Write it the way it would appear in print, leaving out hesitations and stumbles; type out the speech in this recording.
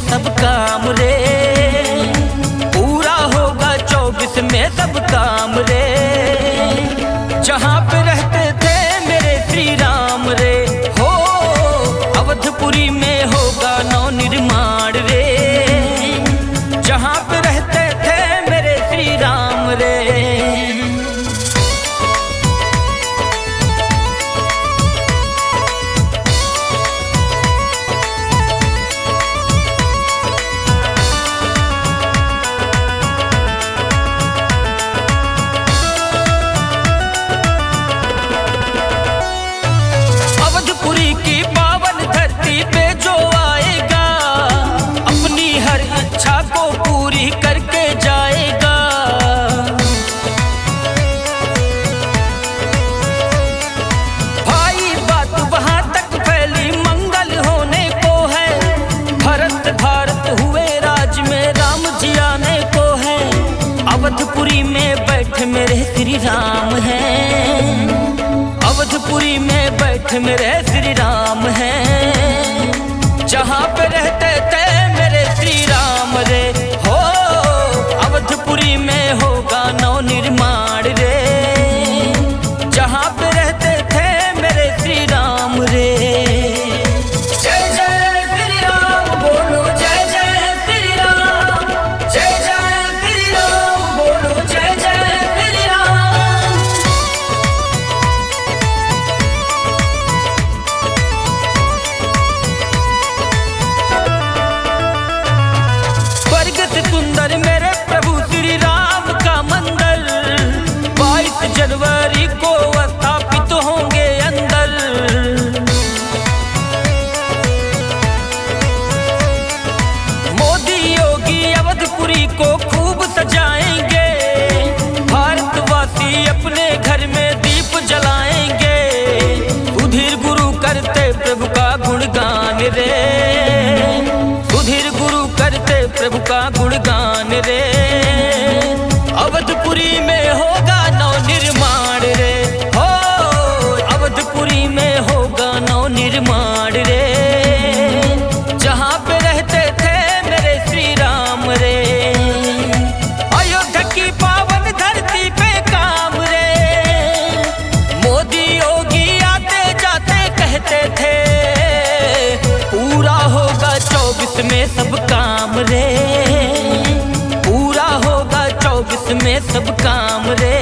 सब काम रे, पूरा होगा 24 में सब काम रे। जहाँ पे रहते थे मेरे श्री राम रे, हो अवधपुरी में होगा नौ निर्माण रे। जहाँ पे रहते थे मेरे श्री राम रे। अवधपुरी की पावन धरती पे जो आएगा, अपनी हर इच्छा को पूरी करके जाएगा। भाई बात वहां तक फैली मंगल होने को है, भरत भारत हुए राज में राम जी आने को है। अवधपुरी में बैठ मेरे श्री राम हैं, अवधपुरी में बैठ मेरे श्री राम हैं। जहाँ पे रहते थे मेरे श्री राम रे, हो अवधपुरी में होगा नौ निर्माण रे। जहाँ पे रहते थे मेरे श्री राम रे। जय जय श्री राम बोलो, जय जय श्री राम, जय जय श्री राम बोलो, जय जय श्री राम। स्वर्ग से सुंदर मेरे प्रभु श्री राम का मंदिर, 22 जनवरी को स्थापित होंगे अंदर। मोदी योगी अवधपुरी को खूब सजाएंगे, भारतवासी अपने घर में दीप जलाएंगे। सुधीर गुरु करते प्रभु का गुणगान रे, सुधीर गुरु करते प्रभु का गुणगान रे। अवधपुरी में होगा नौ निर्माण रे, हो अवधपुरी में होगा नौ निर्माण रे। जहाँ पे रहते थे मेरे श्री राम रे, अयोध्या की पावन धरती पे काम रे। मोदी योगी आते जाते कहते थे, पूरा होगा 24 में सब काम रे, पूरा होगा 24 में सब काम रे।